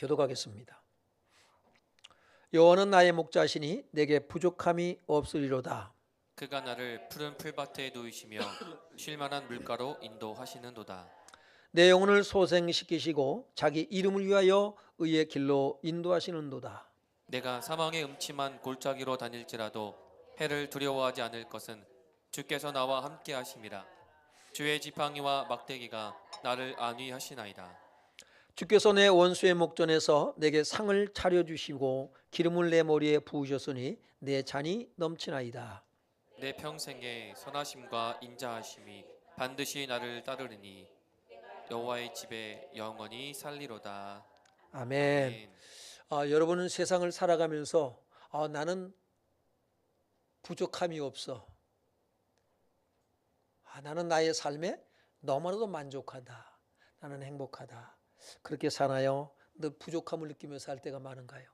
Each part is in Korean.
교독하겠습니다. 여호와는 나의 목자시니 내게 부족함이 없으리로다. 그가 나를 푸른 풀밭에 누이시며 쉴만한 물가로 인도하시는도다. 내 영혼을 소생시키시고 자기 이름을 위하여 의의 길로 인도하시는도다. 내가 사망의 음침한 골짜기로 다닐지라도 해를 두려워하지 않을 것은 주께서 나와 함께 하심이라. 주의 지팡이와 막대기가 나를 안위하시나이다. 주께서 내 원수의 목전에서 내게 상을 차려주시고 기름을 내 머리에 부으셨으니 내 잔이 넘치나이다. 내 평생에 선하심과 인자하심이 반드시 나를 따르리니 여호와의 집에 영원히 살리로다. 아멘. 아멘. 여러분은 세상을 살아가면서 나는 부족함이 없어. 나는 나의 삶에 너무나도 만족하다. 나는 행복하다. 그렇게 사나요? 늘 부족함을 느끼면서 살 때가 많은가요?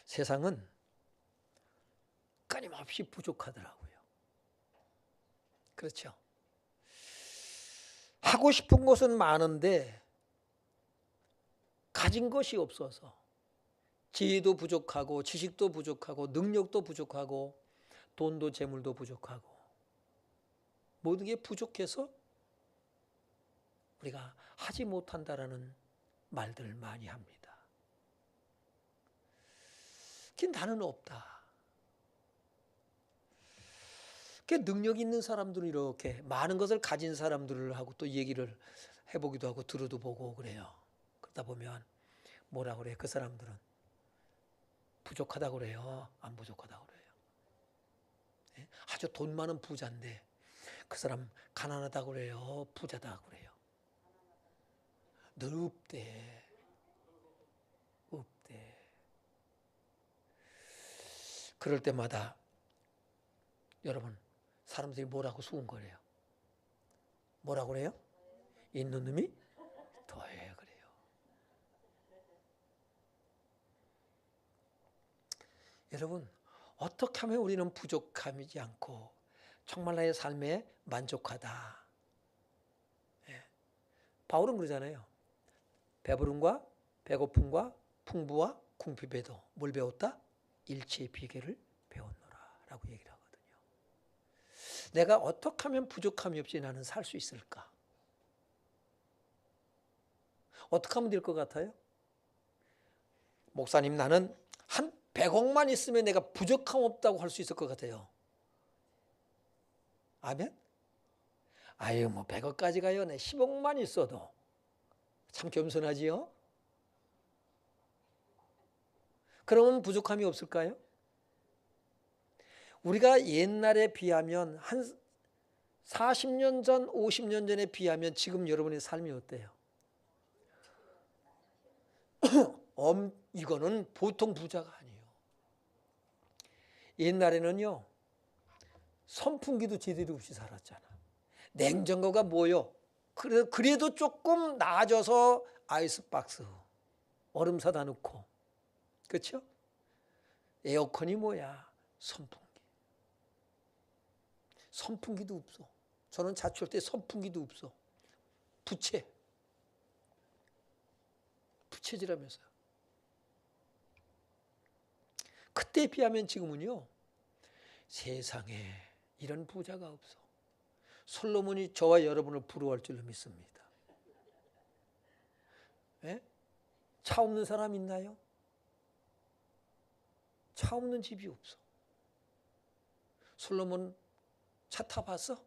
세상은 끊임없이 부족하더라고요. 그렇죠? 하고 싶은 것은 많은데 가진 것이 없어서 지혜도 부족하고 지식도 부족하고 능력도 부족하고 돈도 재물도 부족하고 모든 게 부족해서 우리가 하지 못한다라는 말들을 많이 합니다. 나는 없다. 능력 있는 사람들은 이렇게 많은 것을 가진 사람들을 하고 또 얘기를 해보기도 하고 들어도 보고 그래요. 그러다 보면 뭐라 그래요? 그 사람들은 부족하다고 그래요? 안 부족하다고 그래요? 아주 돈 많은 부자인데 그 사람 가난하다고 그래요? 부자다고 그래요? 늘 없대. 없대. 그럴 때마다 여러분 사람들이 뭐라고 수군거려요? 뭐라고 그래요? 있는 놈이 더해 그래요. 여러분 어떻게 하면 우리는 부족함이지 않고 정말 나의 삶에 만족하다. 바울은 그러잖아요. 배부름과 배고픔과 풍부와 궁핍에도 뭘 배웠다? 일체의 비결을 배웠노라 라고 얘기를 하거든요. 내가 어떻게 하면 부족함이 없이 나는 살 수 있을까? 어떻게 하면 될 것 같아요? 목사님 나는 한 100억만 있으면 내가 부족함 없다고 할 수 있을 것 같아요. 아멘? 아유 뭐 100억까지 가요. 내 10억만 있어도 참 겸손하지요? 그러면 부족함이 없을까요? 우리가 옛날에 비하면 한 40년 전, 50년 전에 비하면 지금 여러분의 삶이 어때요? 이거는 보통 부자가 아니에요. 옛날에는요, 선풍기도 제대로 없이 살았잖아. 냉장고가 뭐요? 그래도 조금 나아져서 아이스박스, 얼음 사다 놓고. 그렇죠? 에어컨이 뭐야? 선풍기. 선풍기도 없어. 저는 자취할 때 선풍기도 없어. 부채질하면서요. 그때에 비하면 지금은요. 세상에 이런 부자가 없어. 솔로몬이 저와 여러분을 부러워할 줄로 믿습니다. 예? 차 없는 사람 있나요? 차 없는 집이 없어. 솔로몬 차 타봤어?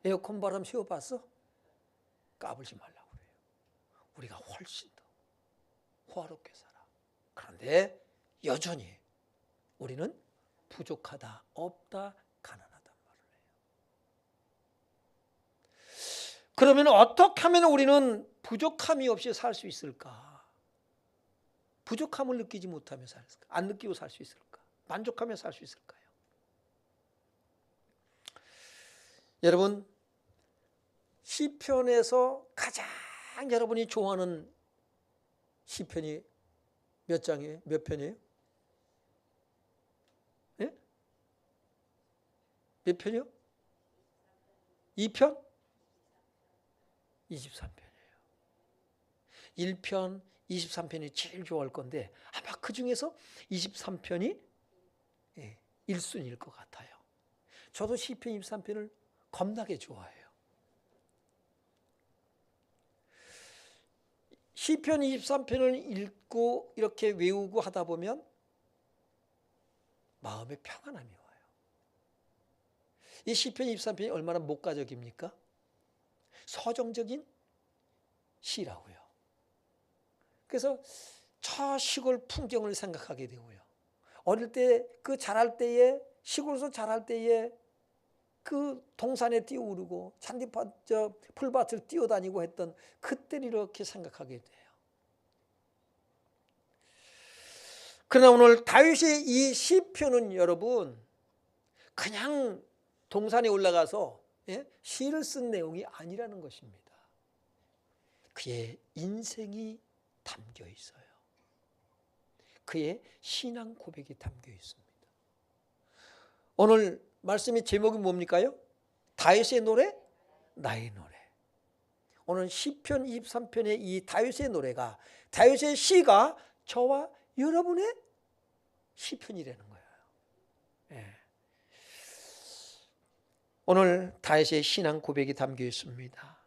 에어컨 바람 쐬어봤어? 까불지 말라고 그래요. 우리가 훨씬 더 호화롭게 살아. 그런데 여전히 우리는 부족하다, 없다, 가난하단 말을 해요. 그러면 어떻게 하면 우리는 부족함이 없이 살 수 있을까? 부족함을 느끼지 못하며 살까? 안 느끼고 살 수 있을까? 만족하며 살 수 있을까요? 여러분 시편에서 가장 여러분이 좋아하는 시편이 몇 장이에요? 몇 편이에요? 네? 몇 편이요? 2편? 23편이에요. 1편, 23편이 제일 좋아할 건데 아마 그 중에서 23편이 1순위일 것 같아요. 저도 시편 23편을 겁나게 좋아해요. 시편 23편을 읽고 이렇게 외우고 하다 보면 마음의 평안함이 와요. 이 시편 23편이 얼마나 목가적입니까? 서정적인 시라고요. 그래서 저 시골 풍경을 생각하게 되고요. 어릴 때 그 자랄 때에 시골에서 자랄 때에 그 동산에 뛰어오르고 잔디밭 풀밭을 뛰어다니고 했던 그때를 이렇게 생각하게 돼요. 그러나 오늘 다윗의 이 시편은 여러분 그냥 동산에 올라가서 시를 쓴 내용이 아니라는 것입니다. 그의 인생이 담겨 있어요. 그의 신앙 고백이 담겨 있습니다. 오늘 말씀의 제목이 뭡니까요? 다윗의 노래, 나의 노래. 오늘 시편 23편의 이 다윗의 노래가, 다윗의 시가 저와 여러분의 시편이라는 거예요. 오늘 다윗의 신앙 고백이 담겨 있습니다.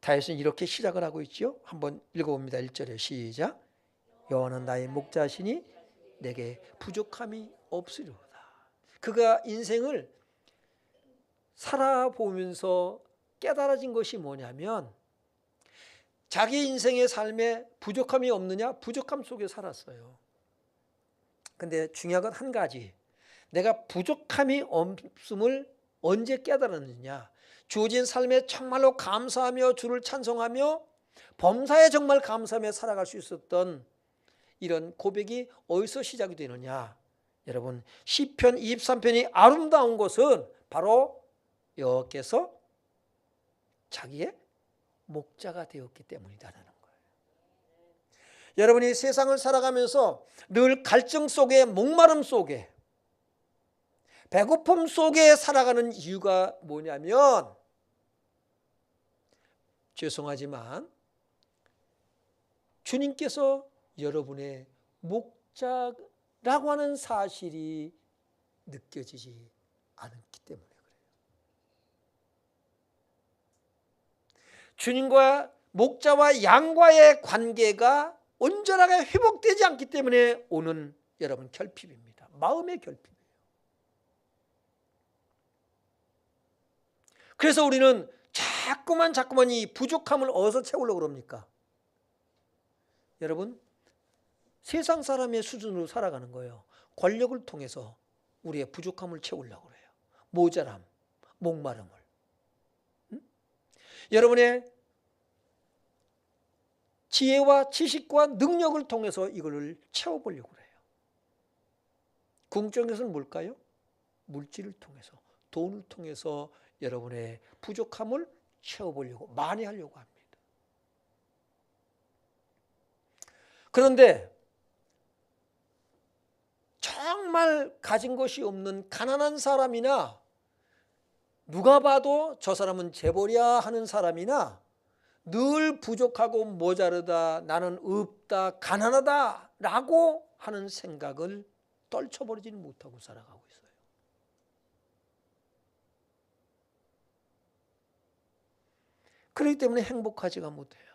다윗은 이렇게 시작을 하고 있죠. 한번 읽어봅니다. 1절에 시작. 여호와는 나의 목자시니 내게 부족함이 없으리로다. 그가 인생을 살아보면서 깨달아진 것이 뭐냐면 자기 인생의 삶에 부족함이 없느냐? 부족함 속에 살았어요. 근데 중요한 건 한 가지. 내가 부족함이 없음을 언제 깨달았느냐? 주어진 삶에 정말로 감사하며 주를 찬송하며 범사에 정말 감사하며 살아갈 수 있었던 이런 고백이 어디서 시작이 되느냐? 여러분 시편 23편이 아름다운 것은 바로 여호와께서 자기의 목자가 되었기 때문이다라는 거예요. 여러분이 세상을 살아가면서 늘 갈증 속에 목마름 속에 배고픔 속에 살아가는 이유가 뭐냐면 죄송하지만 주님께서 여러분의 목자라고 하는 사실이 느껴지지 않기 때문에 그래요. 주님과 목자와 양과의 관계가 온전하게 회복되지 않기 때문에 오는 여러분 결핍입니다. 마음의 결핍이에요. 그래서 우리는 자꾸만 이 부족함을 어디서 채우려고 그럽니까? 여러분 세상 사람의 수준으로 살아가는 거예요. 권력을 통해서 우리의 부족함을 채우려고 그래요. 모자람, 목마름을. 여러분의 지혜와 지식과 능력을 통해서 이걸 채워보려고 그래요. 궁극적에서는 뭘까요? 물질을 통해서, 돈을 통해서 여러분의 부족함을 채워보려고 많이 하려고 합니다. 그런데 정말 가진 것이 없는 가난한 사람이나 누가 봐도 저 사람은 재벌이야 하는 사람이나 늘 부족하고 모자르다, 나는 없다, 가난하다 라고 하는 생각을 떨쳐버리지는 못하고 살아가고 있어요. 그렇기 때문에 행복하지가 못해요.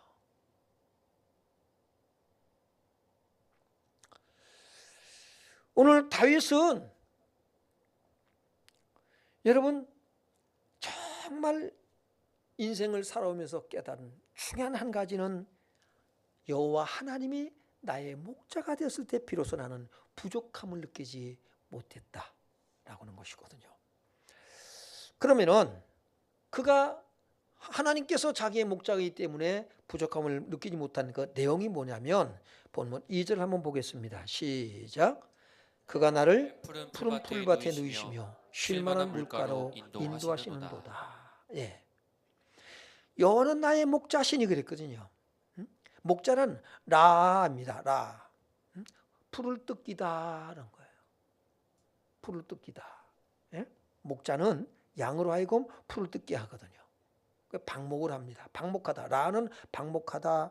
오늘 다윗은 여러분 정말 인생을 살아오면서 깨달은 중요한 한 가지는 여호와 하나님이 나의 목자가 되었을 때 비로소 나는 부족함을 느끼지 못했다라고 하는 것이거든요. 그러면은 그가 하나님께서 자기의 목자이기 때문에 부족함을 느끼지 못한 그 내용이 뭐냐면 본문 2절 한번 보겠습니다. 시작. 그가 나를 푸른 풀밭에 누이시며 쉴만한 물가로 인도하시는도다. 예. 여호와는 나의 목자시니 그랬거든요. 목자는 라입니다. 라. 풀을 뜯기다라는 거예요. 풀을 뜯기다. 예? 목자는 양으로 하여금 풀을 뜯게 하거든요. 방목을 합니다. 방목하다. 라는 방목하다.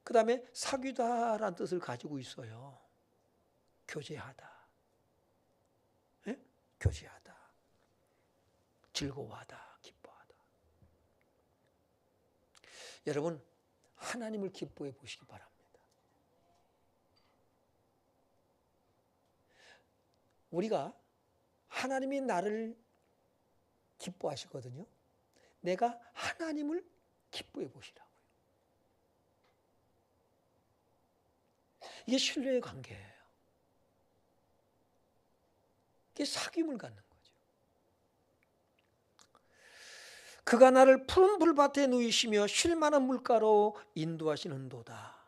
그 다음에 사귀다라는 뜻을 가지고 있어요. 교제하다. 예? 교제하다. 즐거워하다. 기뻐하다. 여러분, 하나님을 기뻐해 보시기 바랍니다. 우리가 하나님이 나를 기뻐하시거든요. 내가 하나님을 기뻐해 보시라고요. 이게 신뢰의 관계예요. 이게 사귐을 갖는 거죠. 그가 나를 푸른 풀밭에 누이시며 쉴 만한 물가로 인도하시는도다.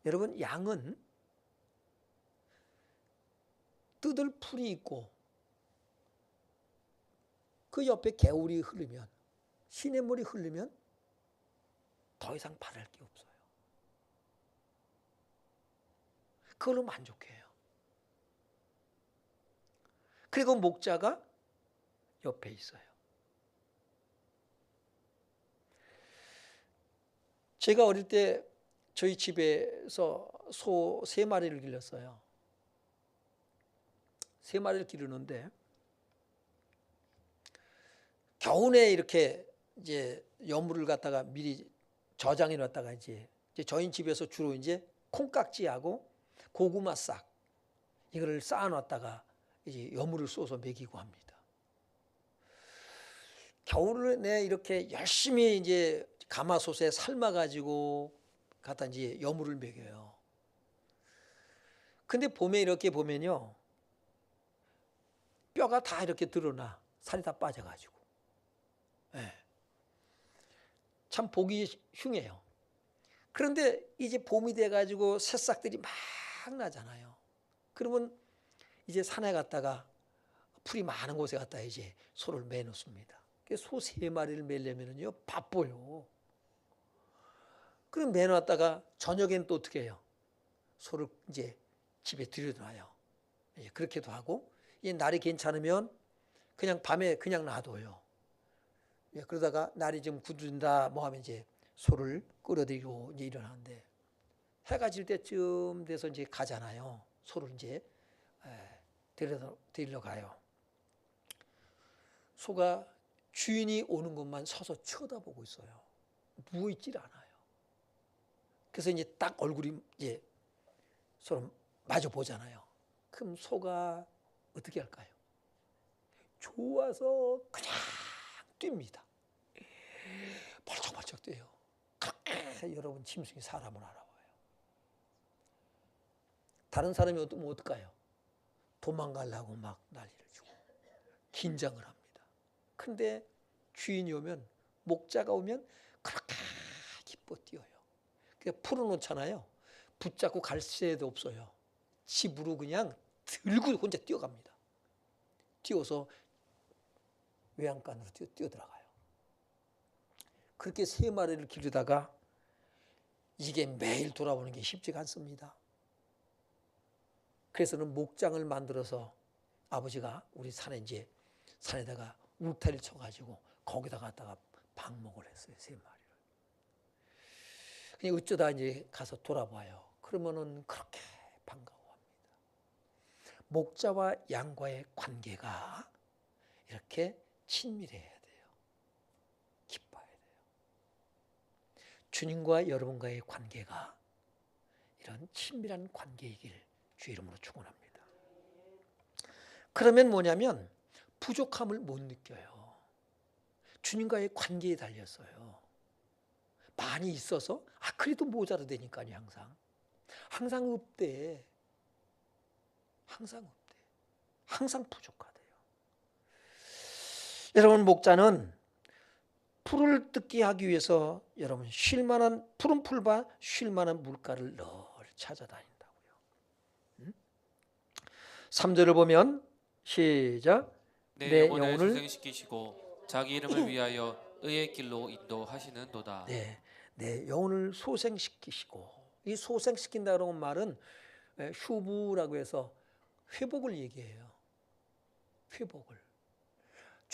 여러분, 양은 뜯을 풀이 있고 그 옆에 개울이 흐르면, 시냇물이 흐르면 더 이상 바랄 게 없어요. 그걸로 만족해요. 그리고 목자가 옆에 있어요. 제가 어릴 때 저희 집에서 소 3마리를 길렀어요. 3마리를 기르는데 겨우내 이렇게 이제 여물을 갖다가 미리 저장해 놨다가 이제 저희 집에서 주로 이제 콩깍지하고 고구마 싹 이거를 쌓아 놨다가 이제 여물을 쏘서 먹이고 합니다. 겨울에 이렇게 열심히 이제 가마솥에 삶아 가지고 갖다 이제 여물을 먹여요. 근데 봄에 이렇게 보면요, 뼈가 다 이렇게 드러나, 살이 다 빠져가지고, 네. 참 보기 흉해요. 그런데 이제 봄이 돼가지고 새싹들이 막 나잖아요. 그러면 이제 산에 갔다가 풀이 많은 곳에 갔다 이제 소를 매놓습니다. 소 3마리를 매려면요 바빠요. 그럼 매놨다가 저녁에는 또 어떻게 해요? 소를 이제 집에 들여놔요. 그렇게도 하고, 날이 괜찮으면 그냥 밤에 그냥 놔둬요. 그러다가 날이 좀 굳은다 뭐 하면 이제 소를 끌어들이고 이제 일어나는데, 해가 질 때쯤 돼서 이제 가잖아요. 소를 이제 데리러 가요. 소가 주인이 오는 것만 서서 쳐다보고 있어요. 누워 있질 않아요. 그래서 이제 딱 얼굴이 이제 서로 마주 보잖아요. 그럼 소가 어떻게 할까요? 좋아서 그냥 뜁니다. 벌쩍벌쩍 뛰어요. 그렇게 여러분 짐승이 사람을 알아봐요. 다른 사람이 오면 어떨까요? 도망가려고 막 난리를 주고 긴장을 합니다. 근데 주인이 오면, 목자가 오면 그렇게 기뻐 뛰어요. 그냥 풀어놓잖아요. 붙잡고 갈 새도 없어요. 집으로 그냥 들고 혼자 뛰어갑니다. 뛰어서 외양간으로 뛰어들어가요. 그렇게 3마리를 기르다가 이게 매일 돌아오는 게 쉽지가 않습니다. 그래서는 목장을 만들어서 아버지가 우리 산에다가 울타리를 쳐가지고 거기다 갖다가 방목을 했어요. 3마리를. 그냥 어쩌다 이제 가서 돌아봐요. 그러면은 그렇게 반가워합니다. 목자와 양과의 관계가 이렇게 친밀해야 돼요. 기뻐야 돼요. 주님과 여러분과의 관계가 이런 친밀한 관계이길 주 이름으로 축원합니다. 그러면 뭐냐면 부족함을 못 느껴요. 주님과의 관계에 달렸어요. 많이 있어서 그래도 모자라다니까요. 항상 없대. 항상 부족하대요. 여러분, 목자는 풀을 뜯게 하기 위해서 여러분 쉴만한 푸른 풀밭, 쉴만한 물가를 늘 찾아다닌다고요. 3절을 보면 시작. 내 영혼을 소생시키시고 자기 이름을 위하여 의의 길로 인도하시는도다. 내 영혼을 소생시키시고, 이 소생시킨다는 말은 휴부라고 해서 회복을 얘기해요. 회복을.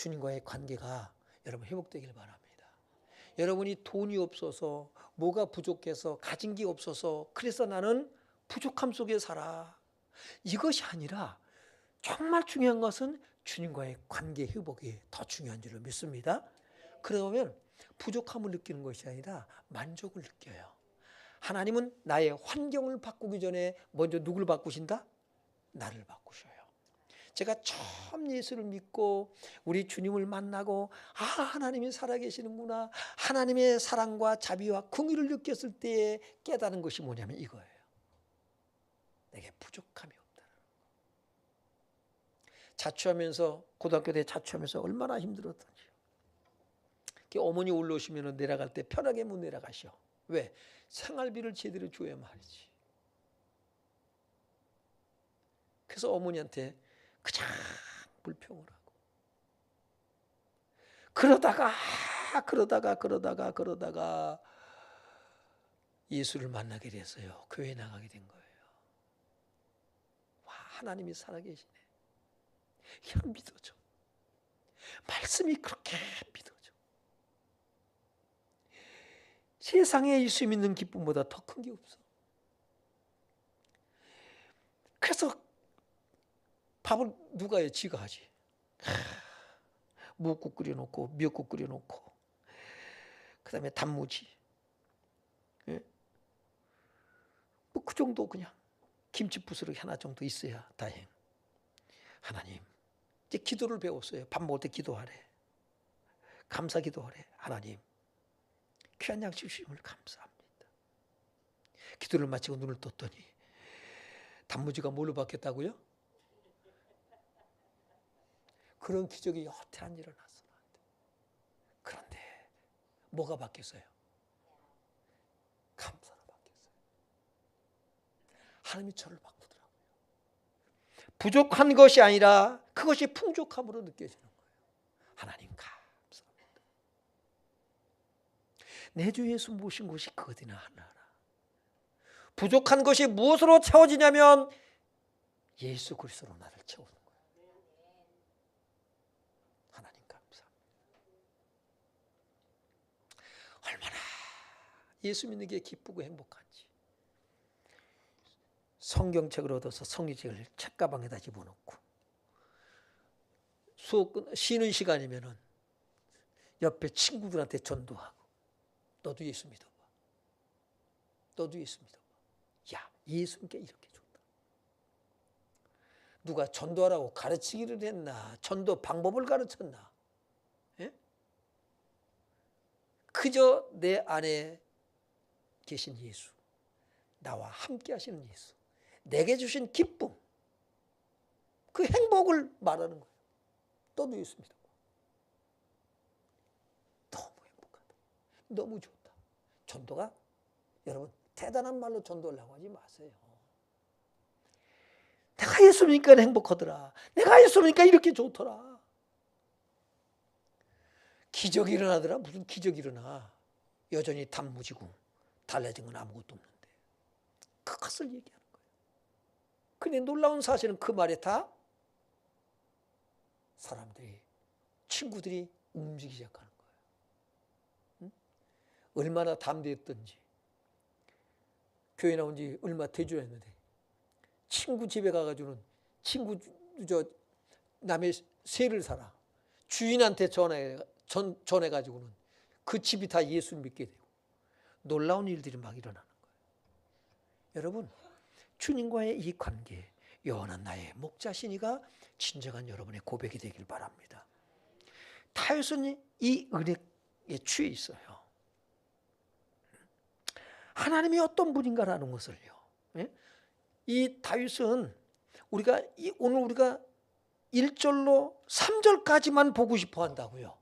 주님과의 관계가 여러분 회복되길 바랍니다. 여러분이 돈이 없어서, 뭐가 부족해서, 가진 게 없어서 그래서 나는 부족함 속에 살아, 이것이 아니라 정말 중요한 것은 주님과의 관계 회복이 더 중요한 줄로 믿습니다. 그러면 부족함을 느끼는 것이 아니라 만족을 느껴요. 하나님은 나의 환경을 바꾸기 전에 먼저 누굴 바꾸신다? 나를 바꾸셔요. 제가 처음 예수를 믿고 우리 주님을 만나고 하나님이 살아계시는구나, 하나님의 사랑과 자비와 긍휼을 느꼈을 때에 깨달은 것이 뭐냐면 이거예요. 내게 부족함이 없다는 거. 자취하면서, 고등학교 때 자취하면서 얼마나 힘들었던지. 어머니 올라오시면 내려갈 때 편하게 못 내려가셔. 왜? 생활비를 제대로 줘야 말이지. 그래서 어머니한테 그냥 불평을 하고, 그러다가 예수를 만나게 됐어요. 교회에 나가게 된 거예요. 와, 하나님이 살아계시네. 그냥 믿어져. 말씀이 그렇게 믿어져. 세상에 예수 믿는 기쁨보다 더 큰 게 없어. 그래서 밥을 누가 해? 지가 하지. 무국 끓여놓고 미역국 끓여놓고 그 다음에 단무지, 예? 뭐 그 정도, 그냥 김치 부스러기 하나 정도 있어야 다행. 하나님, 이제 기도를 배웠어요. 밥 먹을 때 기도하래. 감사 기도하래. 하나님, 귀한 양식 주심을 감사합니다. 기도를 마치고 눈을 떴더니 단무지가 뭘로 바뀌었다고요? 그런 기적이 여태 안 일어났어. 그런데 뭐가 바뀌었어요? 감사로 바뀌었어요. 하나님이 저를 바꾸더라고요. 부족한 것이 아니라 그것이 풍족함으로 느껴지는 거예요. 하나님 감사합니다. 내 주 예수 모신 것이 그것이나 하나라. 부족한 것이 무엇으로 채워지냐면 예수 그리스도로 나를 채우는 거예요. 하나님 감사합니다. 얼마나 예수 믿는 게 기쁘고 행복한지. 성경책을 얻어서 성경책을 책가방에다 집어넣고, 수업 쉬는 시간이면은 옆에 친구들한테 전도하고, 너도 예수 믿어봐. 너도 예수 믿어봐. 야, 예수 믿게 이렇게 좋다. 누가 전도하라고 가르치기를 했나? 전도 방법을 가르쳤나? 예? 그저 내 안에 계신 예수, 나와 함께 하시는 예수, 내게 주신 기쁨, 그 행복을 말하는 거예요. 너도 예수 믿어봐. 너무 행복하다. 너무 좋다. 전도가, 여러분, 대단한 말로 전도하려고 하지 마세요. 내가 예수 믿으니까 행복하더라. 내가 예수 믿으니까 이렇게 좋더라. 기적이 일어나더라. 무슨 기적이 일어나. 여전히 단무지고 달라진 건 아무것도 없는데. 그것을 얘기하는 거예요. 근데 놀라운 사실은 그 말에 다 사람들이, 친구들이 움직이기 시작하는 거예요. 응? 얼마나 담대했던지. 교회 나온 지 얼마 되지 않았는데 친구 집에 가가지고는, 친구 남의 새를 사라. 주인한테 전해가지고는 그 집이 다 예수를 믿게 되고 놀라운 일들이 막 일어나는 거예요. 여러분, 주님과의 이 관계, 영원한 나의 목자신이가 진정한 여러분의 고백이 되길 바랍니다. 다윗은 이 은혜에 취해 있어요. 하나님이 어떤 분인가라는 것을요. 이 다윗은 오늘 우리가 1절로 3절까지만 보고 싶어 한다고요.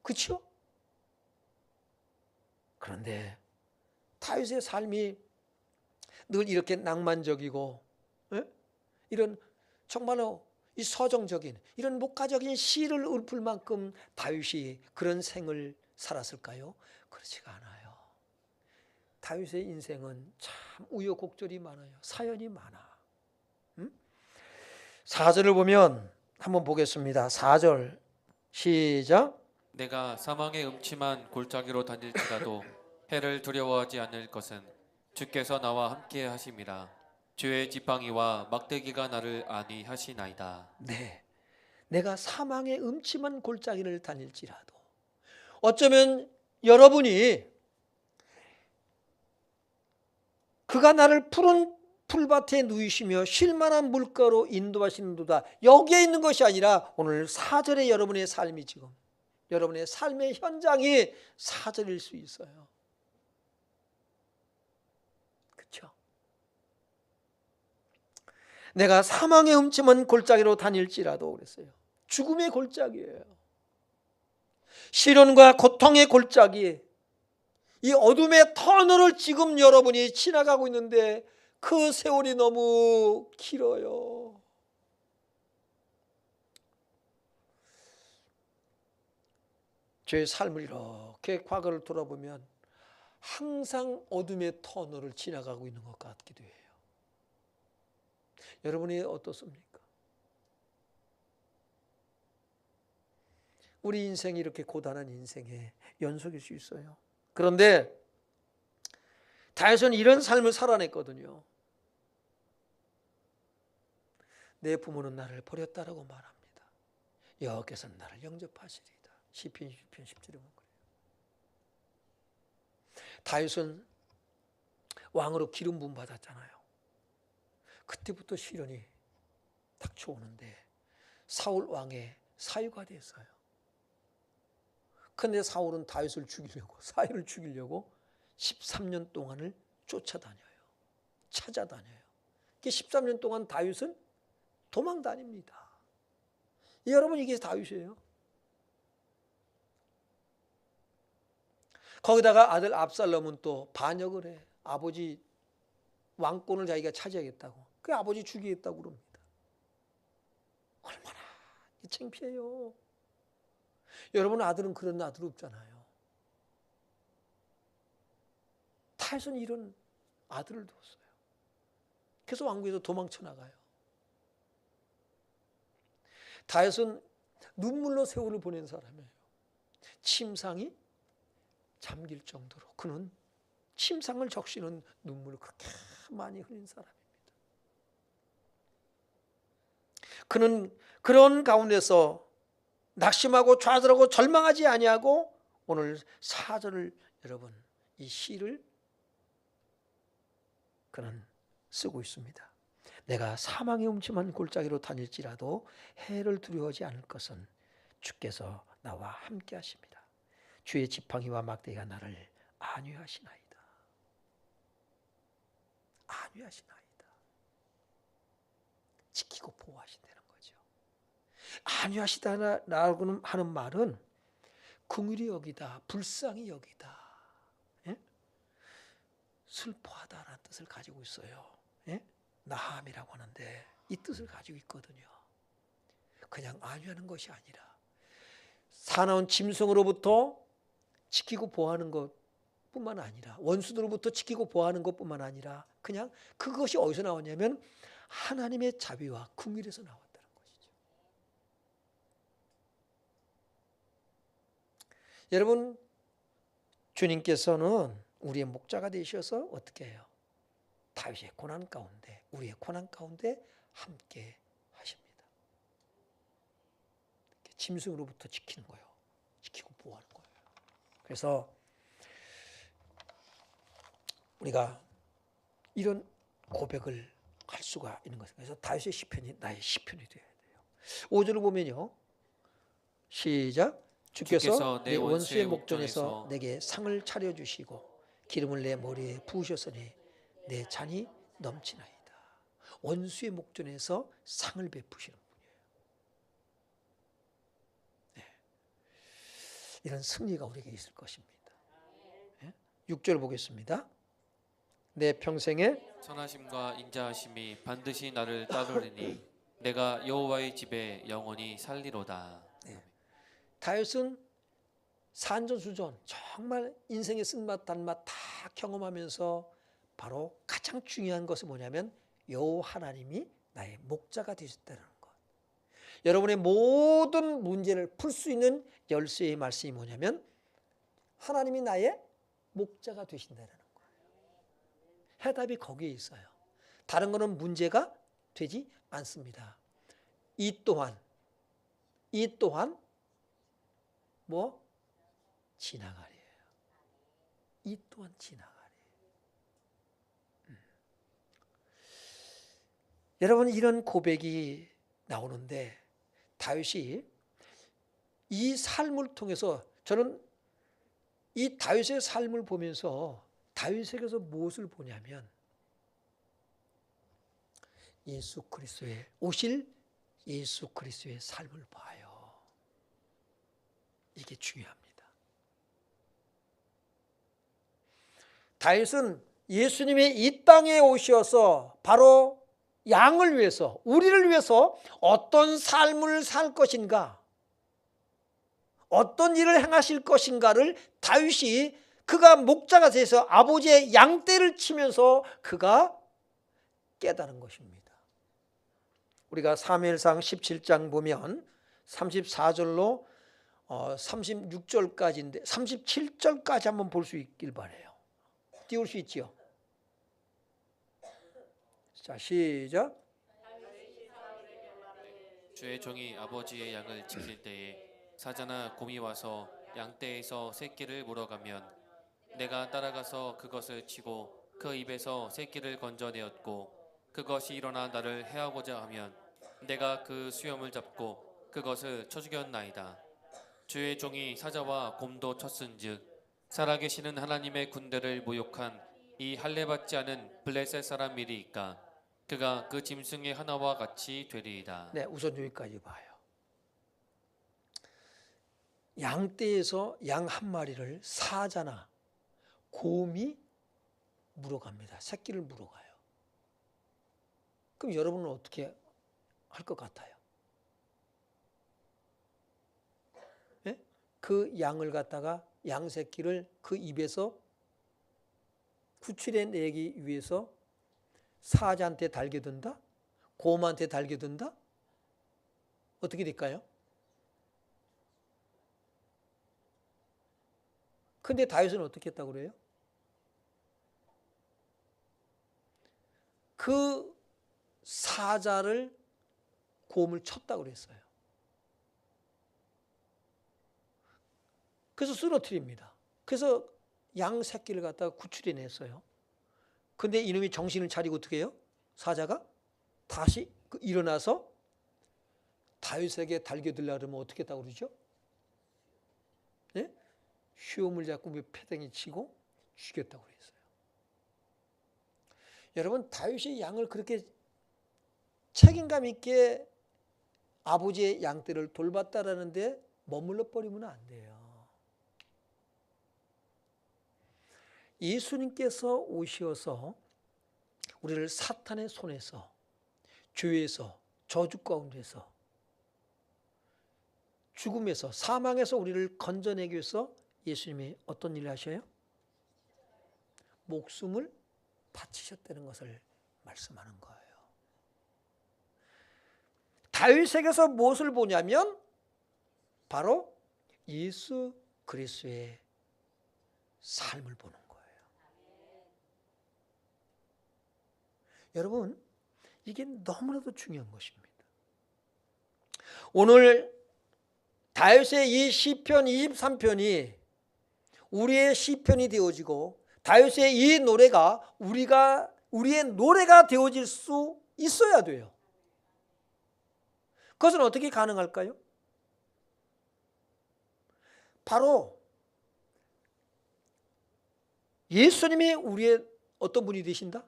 그렇죠? 그런데 다윗의 삶이 늘 이렇게 낭만적이고, 이런 정말로 이 서정적인, 이런 목가적인 시를 읊을 만큼 다윗이 그런 생을 살았을까요? 그렇지가 않아요. 다윗의 인생은 참 우여곡절이 많아요. 사연이 많아. 4절을 보면 한번 보겠습니다. 4절 시작. 내가 사망의 음침한 골짜기로 다닐지라도 해를 두려워하지 않을 것은 주께서 나와 함께 하심이라. 주의 지팡이와 막대기가 나를 안위하시나이다. 네, 내가 사망의 음침한 골짜기를 다닐지라도, 어쩌면 여러분이 그가 나를 푸른 풀밭에 누이시며 쉴만한 물가로 인도하시는도다, 여기에 있는 것이 아니라 오늘 4절의 여러분의 삶이, 지금 여러분의 삶의 현장이 4절일 수 있어요. 그렇죠? 내가 사망의 음침한 골짜기로 다닐지라도 그랬어요. 죽음의 골짜기예요. 시련과 고통의 골짜기, 이 어둠의 터널을 지금 여러분이 지나가고 있는데 그 세월이 너무 길어요. 제 삶을 이렇게 과거를 돌아보면 항상 어둠의 터널을 지나가고 있는 것 같기도 해요. 여러분이 어떻습니까? 우리 인생이 이렇게 고단한 인생의 연속일 수 있어요. 그런데 다윗은 이런 삶을 살아냈거든요. 내 부모는 나를 버렸다라고 말합니다. 여호와께서는 나를 영접하시리이다. 시편 20편 10절에 보면 그래요. 다윗은 왕으로 기름 부음 받았잖아요. 그때부터 시련이 닥쳐오는데 사울 왕의 사유가 됐어요. 그런데 사울은 다윗을 죽이려고, 사울을 죽이려고 13년 동안을 쫓아다녀요. 찾아다녀요. 13년 동안 다윗은 도망 다닙니다. 여러분, 이게 다윗이에요. 거기다가 아들 압살롬은 또 반역을 해. 아버지 왕권을 자기가 차지하겠다고. 그 아버지 죽이겠다고 그럽니다. 얼마나 창피해요. 여러분, 아들은 그런 아들 없잖아요. 다윗은 이런 아들을 뒀어요. 그래서 왕궁에서 도망쳐 나가요. 다윗은 눈물로 세월을 보낸 사람이에요. 침상이 잠길 정도로 그는 침상을 적시는 눈물을 그렇게 많이 흘린 사람입니다. 그는 그런 가운데서 낙심하고 좌절하고 절망하지 아니하고 오늘 4절을, 여러분, 이 시를 그는 쓰고 있습니다. 내가 사망의 음침한 골짜기로 다닐지라도 해를 두려워하지 않을 것은 주께서 나와 함께 하십니다. 주의 지팡이와 막대기가 나를 안위하시나이다. 안위하시나이다. 지키고 보호하신다는 거죠. 안위하시다라고 하는 말은 긍휼히 여기다, 불쌍히 여기다, 예? 슬퍼하다라는 뜻을 가지고 있어요. 예? 나함이라고 하는데 이 뜻을 가지고 있거든요. 그냥 안위하는 것이 아니라 사나운 짐승으로부터 지키고 보호하는 것뿐만 아니라, 원수들로부터 지키고 보호하는 것뿐만 아니라, 그냥 그것이 어디서 나왔냐면 하나님의 자비와 긍휼에서 나왔다는 것이죠. 여러분, 주님께서는 우리의 목자가 되셔서 어떻게 해요? 다윗의 고난 가운데, 우리의 고난 가운데 함께 하십니다. 짐승으로부터 지키는 거예요. 지키고 보호하는 거예요. 그래서 우리가 이런 고백을 할 수가 있는 것입니다. 그래서 다윗의 시편이 나의 시편이 되어야 돼요. 5절을 보면요. 시작. 주께서 내 원수의 목전에서 내게 상을 차려주시고 기름을 내 머리에 부으셨으니 내 잔이 넘치나이다. 원수의 목전에서 상을 베푸시는 분이에요. 네. 이런 승리가 우리에게 있을 것입니다. 네. 6절 보겠습니다. 내 평생에 선하심과 인자하심이 반드시 나를 따르리니 내가 여호와의 집에 영원히 살리로다. 네. 다윗은 산전수전, 정말 인생의 쓴맛 단맛 다 경험하면서 바로 가장 중요한 것은 뭐냐면 여호와 하나님이 나의 목자가 되셨다는 것. 여러분의 모든 문제를 풀 수 있는 열쇠의 말씀이 뭐냐면 하나님이 나의 목자가 되신다는 거예요. 해답이 거기에 있어요. 다른 거는 문제가 되지 않습니다. 이 또한 뭐 지나가리예요. 이 또한 지나가리. 여러분 이런 고백이 나오는데 다윗이 이 삶을 통해서 저는 이 다윗의 삶을 보면서 다윗에게서 무엇을 보냐면 예수 그리스도의 오실 예수 그리스도의 삶을 봐요. 이게 중요합니다. 다윗은 예수님이 이 땅에 오셔서 바로 양을 위해서 우리를 위해서 어떤 삶을 살 것인가 어떤 일을 행하실 것인가를 다윗이 그가 목자가 돼서 아버지의 양떼를 치면서 그가 깨달은 것입니다. 우리가 사무엘상 17장 보면 34절로 36절까지인데 37절까지 한번 볼 수 있길 바라요. 띄울 수 있지요? 자, 시작. 주의 종이 아버지의 양을 지킬 때에 사자나 곰이 와서 양떼에서 새끼를 물어가면 내가 따라가서 그것을 치고 그 입에서 새끼를 건져내었고 그것이 일어나 나를 해하고자 하면 내가 그 수염을 잡고 그것을 쳐 죽였나이다. 주의 종이 사자와 곰도 쳤은즉 살아계시는 하나님의 군대를 모욕한 이 할례받지 않은 블레셋 사람 미리이까 그가 그 짐승의 하나와 같이 되리이다. 네, 우선 여기까지 봐요. 양떼에서 양 한 마리를 사자나 곰이 물어갑니다. 새끼를 물어가요. 그럼 여러분은 어떻게 할 것 같아요? 네? 그 양을 갖다가 양 새끼를 그 입에서 구출해내기 위해서 사자한테 달겨든다? 곰한테 달겨든다? 어떻게 될까요? 근데 다윗은 어떻게 했다고 그래요? 그 사자를 곰을 쳤다고 그랬어요. 그래서 쓰러뜨립니다. 그래서 양 새끼를 갖다가 구출해냈어요. 근데 이놈이 정신을 차리고 어떻게 해요? 사자가 다시 일어나서 다윗에게 달겨들려고 그러면 어떻게 했다고 그러죠? 네? 휘엄을 잡고 패덩이 치고 죽였다고 그랬어요. 여러분 다윗이 양을 그렇게 책임감 있게 아버지의 양떼를 돌봤다라는데 머물러 버리면 안 돼요. 예수님께서 오셔서 우리를 사탄의 손에서 죄에서 저주 가운데서 죽음에서 사망에서 우리를 건져내기 위해서 예수님이 어떤 일을 하셔요? 목숨을 바치셨다는 것을 말씀하는 거예요. 다윗에게서 무엇을 보냐면 바로 예수 그리스도의 삶을 보는 거예요. 여러분 이게 너무나도 중요한 것입니다. 오늘 다윗의 이 시편 23편이 우리의 시편이 되어지고 다윗의 이 노래가 우리의 노래가 되어질 수 있어야 돼요. 그것은 어떻게 가능할까요? 바로 예수님이 우리의 어떤 분이 되신다?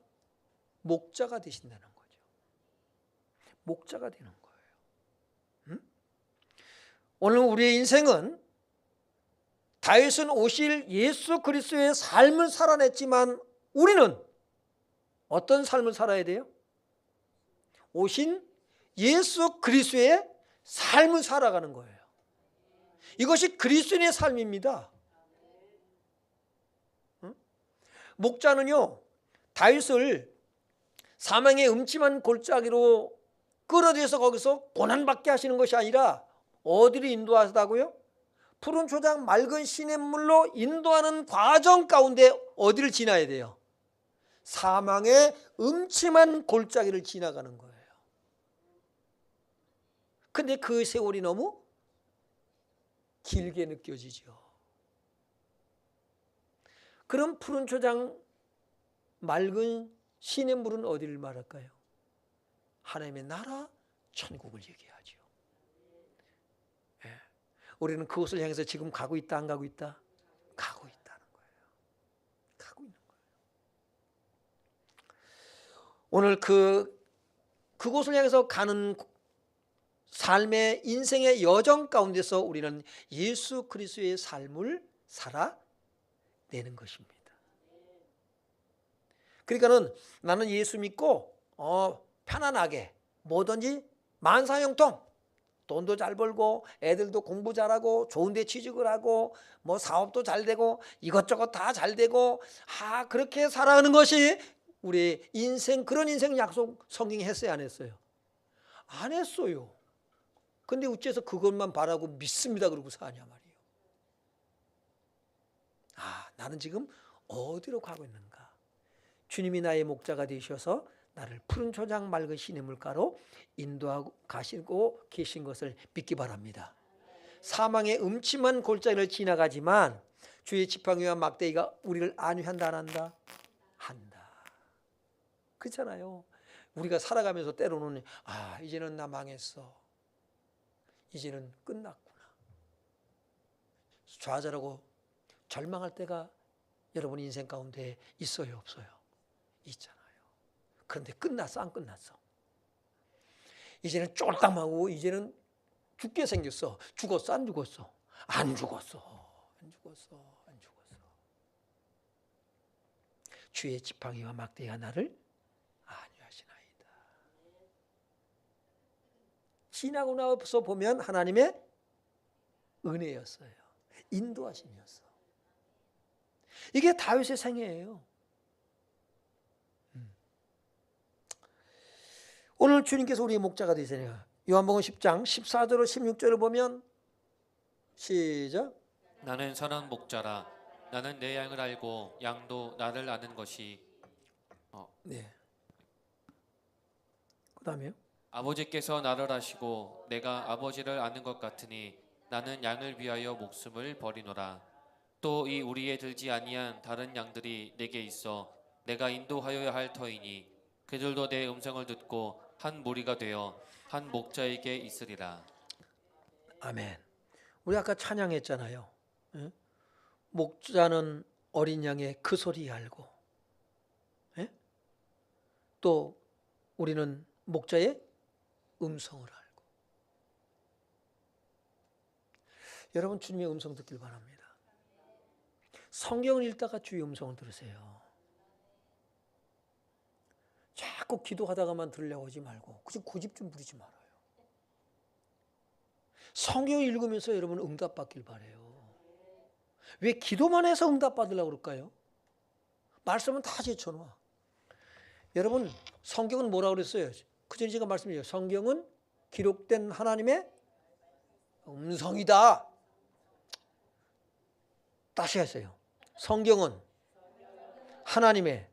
목자가 되신다는 거죠. 목자가 되는 거예요. 오늘 우리의 인생은 다윗은 오실 예수 그리스도의 삶을 살아냈지만 우리는 어떤 삶을 살아야 돼요? 오신 예수 그리스도의 삶을 살아가는 거예요. 이것이 그리스도인의 삶입니다. 목자는요 다윗을 사망의 음침한 골짜기로 끌어들여서 거기서 고난받게 하시는 것이 아니라 어디로 인도하다고요? 푸른 초장 맑은 시냇물로 인도하는 과정 가운데 어디를 지나야 돼요? 사망의 음침한 골짜기를 지나가는 거예요. 근데 그 세월이 너무 길게 느껴지죠. 그럼 푸른 초장 맑은 시냇물은 어디를 말할까요? 하나님의 나라 천국을 얘기하죠. 예. 우리는 그곳을 향해서 지금 가고 있다 안 가고 있다? 가고 있다는 거예요. 가고 있는 거예요. 오늘 그곳을 향해서 가는 삶의 인생의 여정 가운데서 우리는 예수 그리스도의 삶을 살아내는 것입니다. 그러니까는 나는 예수 믿고 편안하게 뭐든지 만사형통, 돈도 잘 벌고 애들도 공부 잘하고 좋은 데 취직을 하고 뭐 사업도 잘 되고 이것저것 다 잘 되고 그렇게 살아가는 것이 우리 인생, 그런 인생 약속 성경이 했어요 안 했어요? 안 했어요. 근데 어째서 그것만 바라고 믿습니다 그러고 사냐 말이에요. 나는 지금 어디로 가고 있는가? 주님이 나의 목자가 되셔서 나를 푸른 초장 맑은 시냇물가로 인도하고 가시고 계신 것을 믿기 바랍니다. 사망의 음침한 골짜기를 지나가지만 주의 지팡이와 막대기가 우리를 안위한다 안 한다? 한다. 그렇잖아요. 우리가 살아가면서 때로는 이제는 나 망했어. 이제는 끝났구나. 좌절하고 절망할 때가 여러분 인생 가운데 있어요 없어요? 있잖아요. 그런데 끝났어 안 끝났어? 이제는 쫄딱하고 이제는 죽게 생겼어. 죽었어 안 죽었어? 안 죽었어. 안 죽었어. 안 죽었어. 주의 지팡이와 막대기가 나를 안위하시나이다. 지나고 나서 보면 하나님의 은혜였어요. 인도하심이었어. 이게 다윗의 생애예요. 오늘 주님께서 우리의 목자가 되시네요. 요한복음 10장 14절로 16절을 보면 시작. 나는 선한 목자라. 나는 내 양을 알고 양도 나를 아는 것이. 네. 그다음에요. 아버지께서 나를 아시고 내가 아버지를 아는 것 같으니 나는 양을 위하여 목숨을 버리노라. 또 이 우리에 들지 아니한 다른 양들이 내게 있어 내가 인도하여야 할 터이니 그들도 내 음성을 듣고 한 무리가 되어 한 목자에게 있으리라. 아멘. 우리 아까 찬양했잖아요. 예? 목자는 어린 양의 그 소리 알고, 예? 또 우리는 목자의 음성을 알고. 여러분 주님의 음성 듣길 바랍니다. 성경을 읽다가 주의 음성을 들으세요. 자꾸 기도하다가만 들으려고 하지 말고 고집 좀 부리지 말아요. 성경을 읽으면서 여러분 응답받길 바라요. 왜 기도만 해서 응답받으려고 그럴까요? 말씀은 다 제쳐놔. 여러분 성경은 뭐라고 그랬어요? 그전에 제가 말씀드렸죠. 성경은 기록된 하나님의 음성이다. 다시 하세요. 성경은 하나님의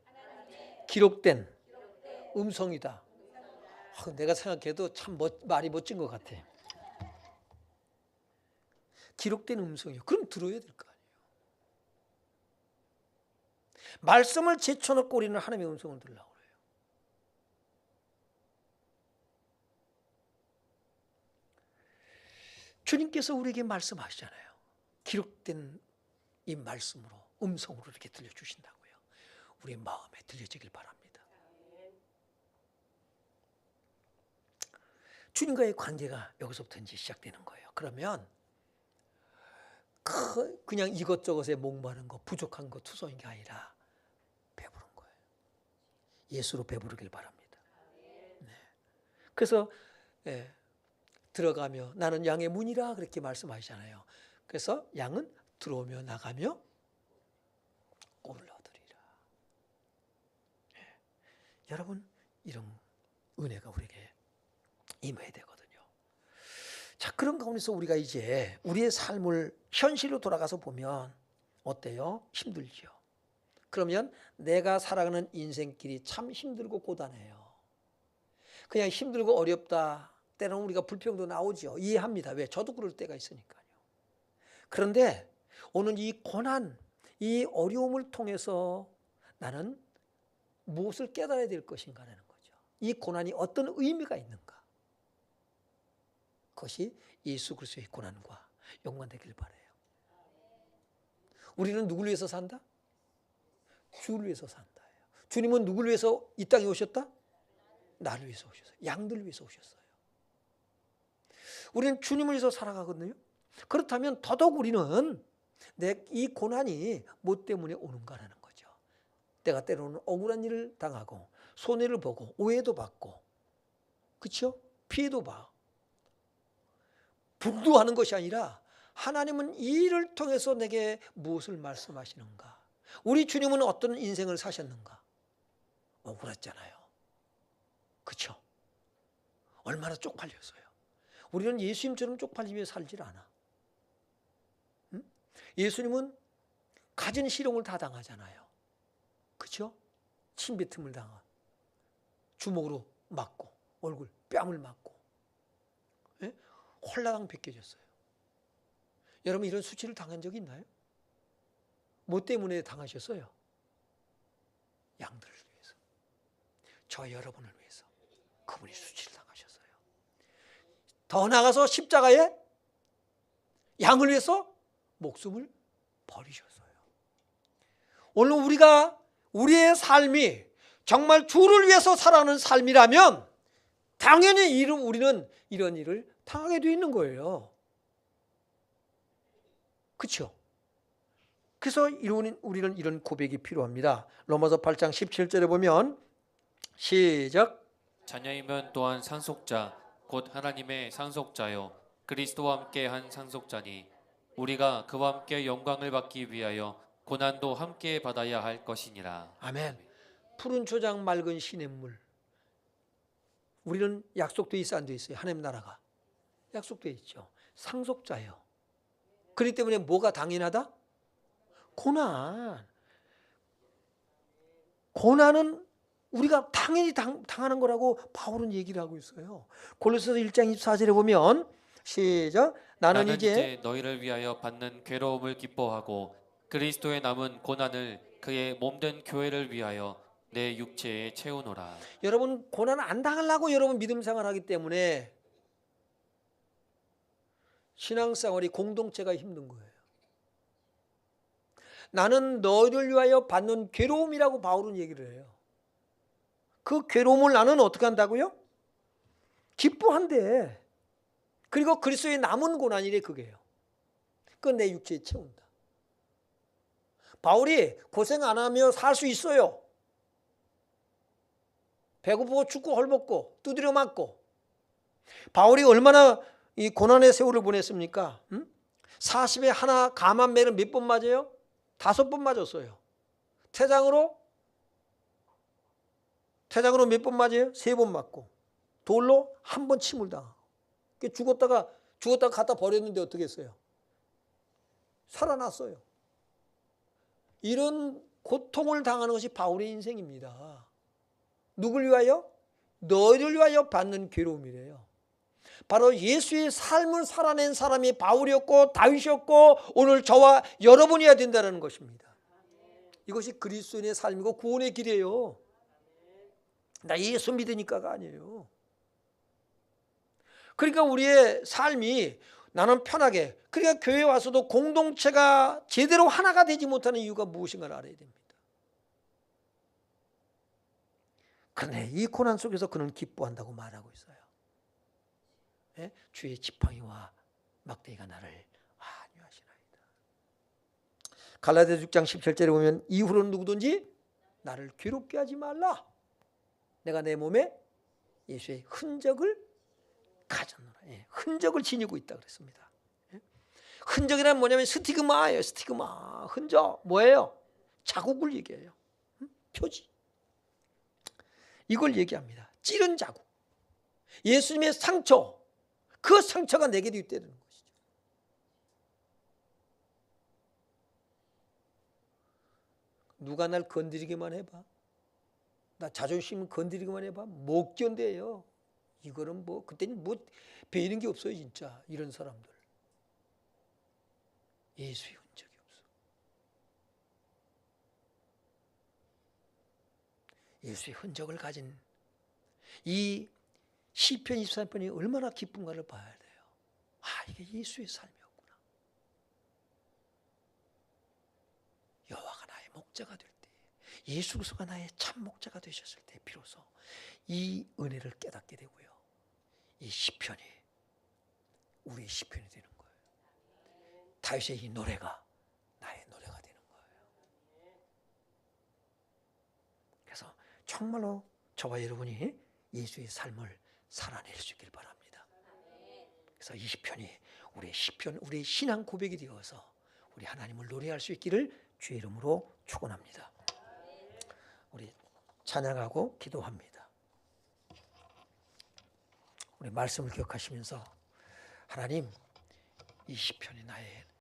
기록된 음성이다. 내가 생각해도 참 말이 멋진 것 같아. 기록된 음성이요. 그럼 들어야 될 거 아니에요. 말씀을 제쳐놓고 우리는 하나님의 음성을 들으려고 그래요. 주님께서 우리에게 말씀하시잖아요. 기록된 이 말씀으로 음성으로 이렇게 들려주신다고요. 우리의 마음에 들려지길 바랍니다. 주님과의 관계가 여기서부터 이제 시작되는 거예요. 그러면 그냥 이것저것에 목마른 거, 부족한 거, 투성인 게 아니라 배부른 거예요. 예수로 배부르길 바랍니다. 네. 그래서 들어가며 나는 양의 문이라 그렇게 말씀하시잖아요. 그래서 양은 들어오며 나가며 꼴을 얻으리라. 네. 여러분 이런 은혜가 우리에게 임해야 되거든요. 자, 그런 가운데서 우리가 이제 우리의 삶을 현실로 돌아가서 보면 어때요? 힘들죠. 그러면 내가 살아가는 인생길이 참 힘들고 고단해요. 그냥 힘들고 어렵다. 때로는 우리가 불평도 나오죠. 이해합니다. 왜? 저도 그럴 때가 있으니까요. 그런데 오늘 이 고난, 이 어려움을 통해서 나는 무엇을 깨달아야 될 것인가라는 거죠. 이 고난이 어떤 의미가 있는가. 그것이 예수 그리스도의 고난과 연관되길 바라요. 우리는 누굴 위해서 산다? 주를 위해서 산다. 주님은 누굴 위해서 이 땅에 오셨다? 나를 위해서 오셨어요. 양들을 위해서 오셨어요. 우리는 주님을 위해서 살아가거든요. 그렇다면 더더욱 우리는 이 고난이 뭐 때문에 오는가라는 거죠. 내가 때로는 억울한 일을 당하고 손해를 보고 오해도 받고, 그렇죠? 피해도 봐. 불도하는 것이 아니라 하나님은 이 일을 통해서 내게 무엇을 말씀하시는가? 우리 주님은 어떤 인생을 사셨는가? 억울했잖아요. 그렇죠? 얼마나 쪽팔렸어요. 우리는 예수님처럼 쪽팔리며 살질 않아. 응? 예수님은 가진 시련을 다 당하잖아요. 그렇죠? 침뱉음을 당하, 주먹으로 맞고, 얼굴 뺨을 맞고, 예? 홀라당 벗겨졌어요. 여러분 이런 수치를 당한 적이 있나요? 뭐 때문에 당하셨어요? 양들을 위해서, 저 여러분을 위해서 그분이 수치를 당하셨어요. 더 나아가서 십자가에 양을 위해서 목숨을 버리셨어요. 오늘 우리가 우리의 삶이 정말 주를 위해서 살아가는 삶이라면 당연히 우리는 이런 일을 당하게 되어 있는 거예요. 그렇죠? 그래서 우리는 이런 고백이 필요합니다. 로마서 8장 17절에 보면 시작. 자녀이면 또한 상속자 곧 하나님의 상속자요 그리스도와 함께 한 상속자니 우리가 그와 함께 영광을 받기 위하여 고난도 함께 받아야 할 것이니라. 아멘. 푸른 초장 맑은 시냇물. 우리는 약속되어 있어 안 되어 있어요? 하나님 나라가 약속되어 있죠. 상속자예요. 그렇기 때문에 뭐가 당연하다? 고난은 우리가 당연히 당하는 거라고 바울은 얘기를 하고 있어요. 골로새서 1장 24절에 보면 시작. 나는 이제 너희를 위하여 받는 괴로움을 기뻐하고 그리스도의 남은 고난을 그의 몸된 교회를 위하여 내 육체에 채우노라. 여러분 고난 안 당하려고 여러분 믿음 생활하기 때문에 신앙생활이 공동체가 힘든 거예요. 나는 너희를 위하여 받는 괴로움이라고 바울은 얘기를 해요. 그 괴로움을 나는 어떻게 한다고요? 기뻐한대. 그리고 그리스도의 남은 고난이래 그게요. 그건 내 육체에 채운다. 바울이 고생 안 하며 살 수 있어요. 배고프고 춥고 헐벗고 두드려 맞고. 바울이 얼마나 이 고난의 세월을 보냈습니까? 40에 하나 감한 매를 몇 번 맞아요? 5번 맞았어요. 태장으로 몇 번 맞아요? 3번 맞고. 돌로 한 번 침을 당하고. 죽었다가 갖다 버렸는데 어떻게 했어요? 살아났어요. 이런 고통을 당하는 것이 바울의 인생입니다. 누굴 위하여? 너희를 위하여 받는 괴로움이래요. 바로 예수의 삶을 살아낸 사람이 바울이었고 다윗이었고 오늘 저와 여러분이어야 된다는 것입니다. 이것이 그리스도인의 삶이고 구원의 길이에요. 나 예수 믿으니까가 아니에요. 그러니까 우리의 삶이 나는 편하게, 그러니까 교회에 와서도 공동체가 제대로 하나가 되지 못하는 이유가 무엇인가를 알아야 됩니다. 그런데 이 고난 속에서 그는 기뻐한다고 말하고 있어요. 네? 주의 지팡이와 막대기가 나를 안위하시나이다. 갈라디아서 6장 17절에 보면 이후로는 누구든지 나를 괴롭게 하지 말라. 내가 내 몸에 예수의 흔적을 가졌노라. 흔적을 지니고 있다 그랬습니다. 흔적이란 뭐냐면 스티그마예요. 스티그마. 흔적 뭐예요? 자국을 얘기해요. 표지. 이걸 얘기합니다. 찌른 자국. 예수님의 상처, 그 상처가 내게도 있다는 것이죠. 누가 날 건드리기만 해봐, 나 자존심 건드리기만 해봐, 못 견뎌요. 이거는 뭐 그때는 뭐 배이는 게 없어요. 진짜 이런 사람들 예수의 흔적이 없어. 예수의 흔적을 가진 이 시편 23편이 얼마나 기쁜가를 봐야 돼요. 아, 이게 예수의 삶이었구나. 여호와가 나의 목자가 될 때, 예수 그리스도가 나의 참 목자가 되셨을 때 비로소 이 은혜를 깨닫게 되고요. 이 시편이 우리의 시편이 되는 거예요. 다윗의 이 노래가 나의 노래가 되는 거예요. 그래서 정말로 저와 여러분이 예수의 삶을 살아낼 수 있길 바랍니다. 그래서 이 시편이 우리의 시편, 우리의 신앙 고백이 되어서 우리 하나님을 노래할 수 있기를 주의 이름으로 축원합니다. 우리 찬양하고 기도합니다. 우리 말씀을 기억하시면서 하나님, 이 시편이 나의